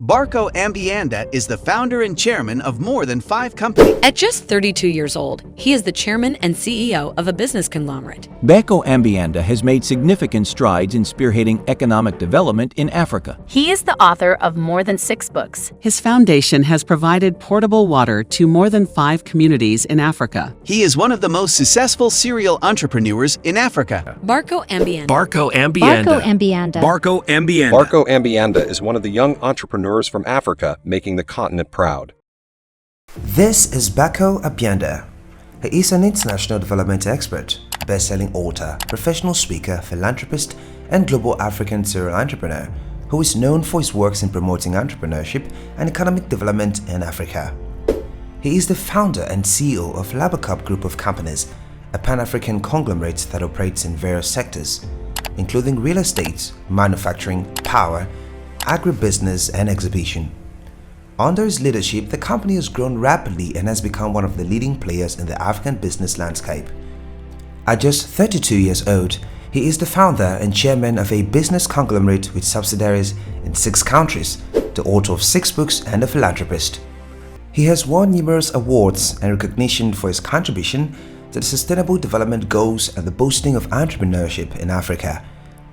Bako Ambianda is the founder and chairman of more than 5 companies. At just 32 years old, he is the chairman and CEO of a business conglomerate. Bako Ambianda has made significant strides in spearheading economic development in Africa. He is the author of more than 6 books. His foundation has provided portable water to more than 5 communities in Africa. He is one of the most successful serial entrepreneurs in Africa. Bako Ambianda. Bako Ambianda. Bako Ambianda. Bako Ambianda. Bako Ambianda is one of the young entrepreneurs from Africa making the continent proud. This is Bako Ambianda. He is an international development expert, best-selling author, professional speaker, philanthropist, and global African serial entrepreneur who is known for his works in promoting entrepreneurship and economic development in Africa. He is the founder and CEO of Labacop Group of Companies, a Pan-African conglomerate that operates in various sectors, including real estate, manufacturing, power, agribusiness, and exhibition. Under his leadership, the company has grown rapidly and has become one of the leading players in the African business landscape. At just 32 years old, he is the founder and chairman of a business conglomerate with subsidiaries in 6 countries, the author of 6 books, and a philanthropist. He has won numerous awards and recognition for his contribution to the sustainable development goals and the boosting of entrepreneurship in Africa.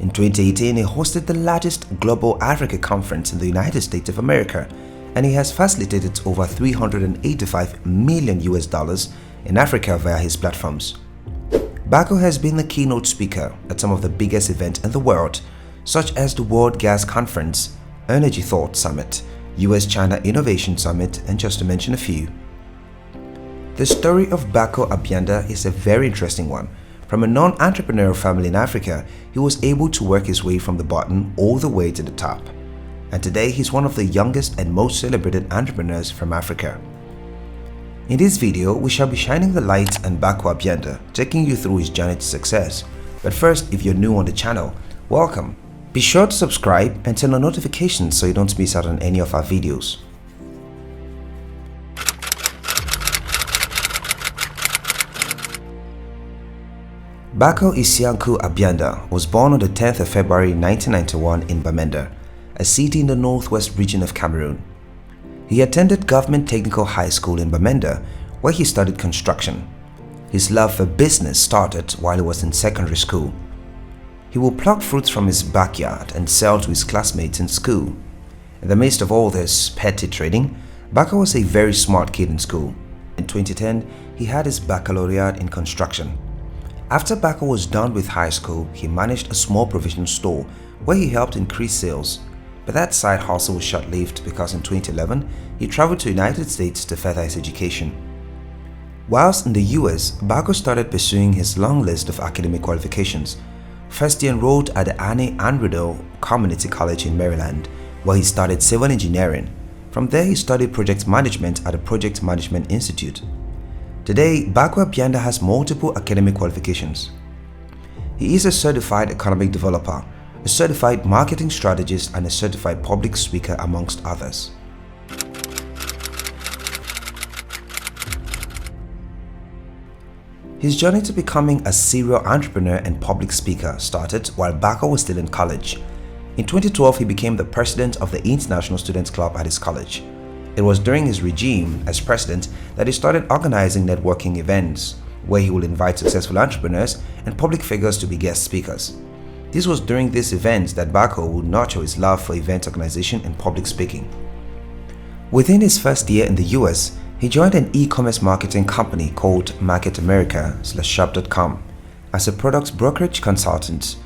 In 2018, he hosted the largest global Africa conference in the United States of America, and he has facilitated over $385 million in Africa via his platforms. Bako has been the keynote speaker at some of the biggest events in the world, such as the World Gas Conference, Energy Thought Summit, US-China Innovation Summit, and just to mention a few. The story of Bako Ambianda is a very interesting one. From a non-entrepreneurial family in Africa, he was able to work his way from the bottom all the way to the top. And today, he's one of the youngest and most celebrated entrepreneurs from Africa. In this video, we shall be shining the light on Bako Ambianda, taking you through his journey to success. But first, if you're new on the channel, welcome. Be sure to subscribe and turn on notifications so you don't miss out on any of our videos. Bako Isianku Ambianda was born on the 10th of February 1991 in Bamenda, a city in the northwest region of Cameroon. He attended Government Technical High School in Bamenda, where he studied construction. His love for business started while he was in secondary school. He would pluck fruits from his backyard and sell to his classmates in school. In the midst of all this petty trading, Bako was a very smart kid in school. In 2010, he had his baccalaureate in construction. After Bako was done with high school, he managed a small provision store where he helped increase sales. But that side hustle was short-lived because in 2011, he traveled to the United States to further his education. Whilst in the US, Bako started pursuing his long list of academic qualifications. First, he enrolled at the Annie Riddle Community College in Maryland, where he studied civil engineering. From there, he studied project management at the Project Management Institute. Today, Bako Ambianda has multiple academic qualifications. He is a certified economic developer, a certified marketing strategist, and a certified public speaker, amongst others. His journey to becoming a serial entrepreneur and public speaker started while Bako was still in college. In 2012, he became the president of the International Students Club at his college. It was during his regime as president that he started organizing networking events, where he would invite successful entrepreneurs and public figures to be guest speakers. This was during these events that Bako would nurture his love for event organization and public speaking. Within his first year in the US, he joined an e-commerce marketing company called MarketAmerica/Shop.com as a product brokerage consultant.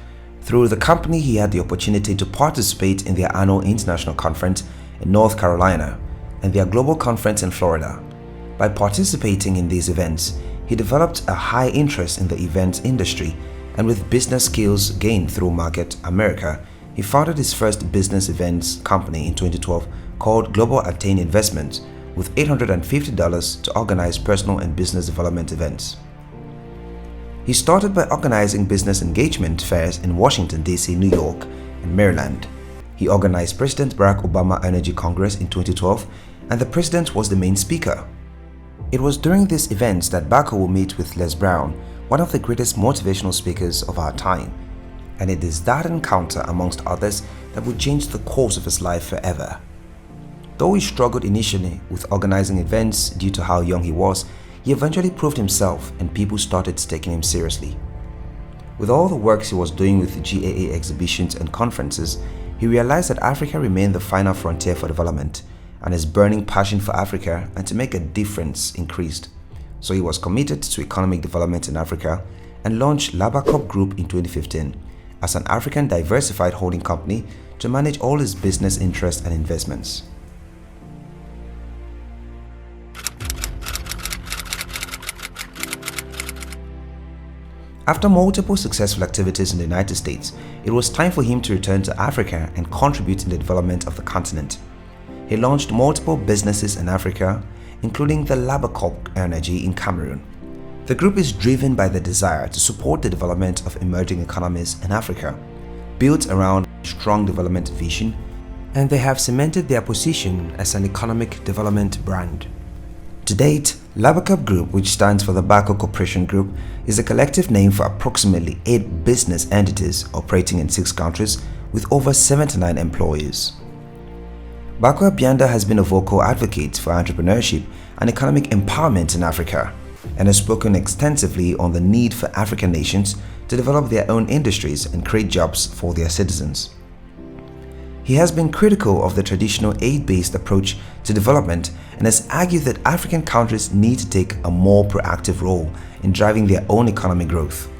Through the company, he had the opportunity to participate in their annual international conference in North Carolina and their global conference in Florida. By participating in these events, he developed a high interest in the events industry, and with business skills gained through Market America, he founded his first business events company in 2012 called Global Attain Investment with $850 to organize personal and business development events. He started by organizing business engagement fairs in Washington, D.C., New York, and Maryland. He organized President Barack Obama Energy Congress in 2012, and the president was the main speaker. It was during these events that Bako will meet with Les Brown, one of the greatest motivational speakers of our time, and it is that encounter, amongst others, that would change the course of his life forever. Though he struggled initially with organizing events due to how young he was, he eventually proved himself and people started taking him seriously. With all the works he was doing with the GAA exhibitions and conferences, he realized that Africa remained the final frontier for development, and his burning passion for Africa and to make a difference increased. So he was committed to economic development in Africa and launched Bako Group in 2015 as an African diversified holding company to manage all his business interests and investments. After multiple successful activities in the United States, it was time for him to return to Africa and contribute in the development of the continent. He launched multiple businesses in Africa, including the Bako Energy in Cameroon. The group is driven by the desire to support the development of emerging economies in Africa, built around a strong development vision, and they have cemented their position as an economic development brand. To date, Bako Group, which stands for the Bako Corporation Group, is a collective name for approximately 8 business entities operating in 6 countries with over 79 employees. Bako Ambianda has been a vocal advocate for entrepreneurship and economic empowerment in Africa, and has spoken extensively on the need for African nations to develop their own industries and create jobs for their citizens. He has been critical of the traditional aid-based approach to development and has argued that African countries need to take a more proactive role in driving their own economic growth.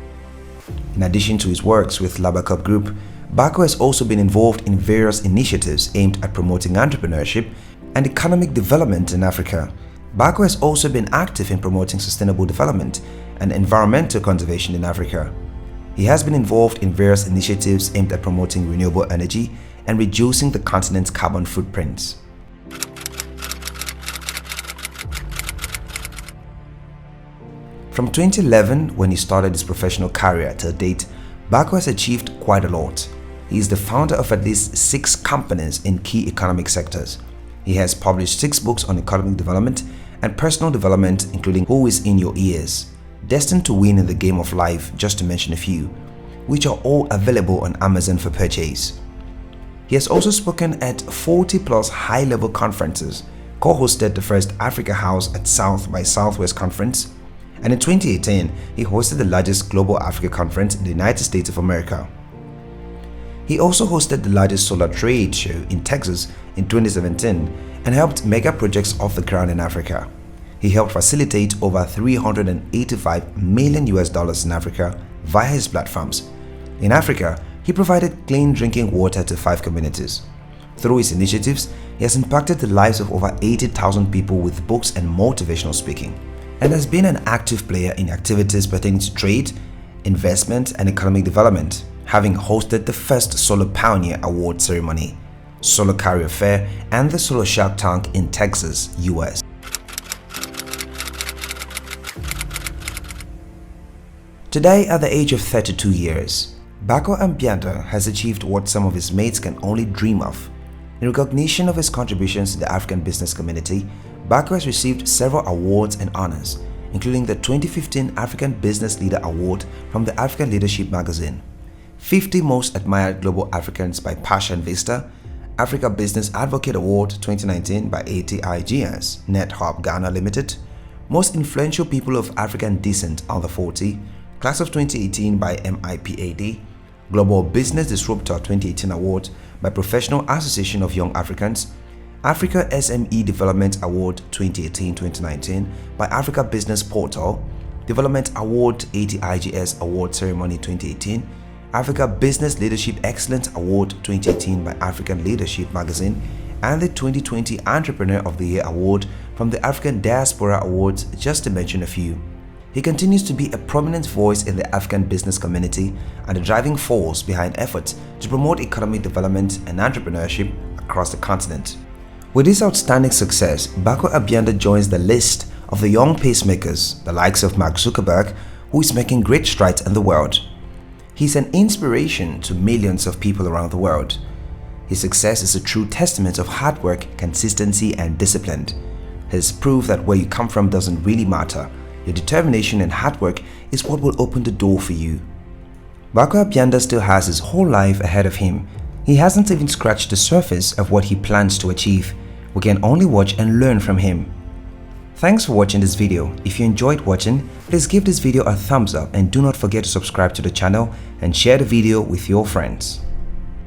In addition to his works with Bako Group, Bako has also been involved in various initiatives aimed at promoting entrepreneurship and economic development in Africa. Bako has also been active in promoting sustainable development and environmental conservation in Africa. He has been involved in various initiatives aimed at promoting renewable energy and reducing the continent's carbon footprints. From 2011, when he started his professional career till date, Bako has achieved quite a lot. He is the founder of at least 6 companies in key economic sectors. He has published 6 books on economic development and personal development, including Who is in Your Ears, Destined to Win in the Game of Life, just to mention a few, which are all available on Amazon for purchase. He has also spoken at 40+ high-level conferences, co-hosted the first Africa House at South by Southwest Conference, and in 2018, he hosted the largest global Africa conference in the United States of America. He also hosted the largest solar trade show in Texas in 2017 and helped mega projects off the ground in Africa. He helped facilitate over $385 million in Africa via his platforms. In Africa, he provided clean drinking water to 5 communities. Through his initiatives, he has impacted the lives of over 80,000 people with books and motivational speaking, and has been an active player in activities pertaining to trade, investment, and economic development, having hosted the first Solar Pioneer Award ceremony, Solar Carrier Fair, and the Solar Shark Tank in Texas, US. Today, at the age of 32 years, Bako Ambianda has achieved what some of his mates can only dream of. In recognition of his contributions to the African business community, Bako has received several awards and honors, including the 2015 African Business Leader Award from the African Leadership magazine, 50 Most Admired Global Africans by Pasha and Vista, Africa Business Advocate Award 2019 by ATIGS, NetHub Ghana Limited, Most Influential People of African Descent Under 40, Class of 2018 by MIPAD, Global Business Disruptor 2018 Award by Professional Association of Young Africans, Africa SME Development Award 2018-2019 by Africa Business Portal, Development Award ATIGS Award Ceremony 2018, Africa Business Leadership Excellence Award 2018 by African Leadership Magazine, and the 2020 Entrepreneur of the Year Award from the African Diaspora Awards, just to mention a few. He continues to be a prominent voice in the African business community and a driving force behind efforts to promote economic development and entrepreneurship across the continent. With this outstanding success, Bako Ambianda joins the list of the young pacemakers, the likes of Mark Zuckerberg, who is making great strides in the world. He's an inspiration to millions of people around the world. His success is a true testament of hard work, consistency, and discipline. His proof that where you come from doesn't really matter. Your determination and hard work is what will open the door for you. Bako Ambianda still has his whole life ahead of him. He hasn't even scratched the surface of what he plans to achieve. we can only watch and learn from him. Thanks for watching this video. If you enjoyed watching, please give this video a thumbs up and do not forget to subscribe to the channel and share the video with your friends.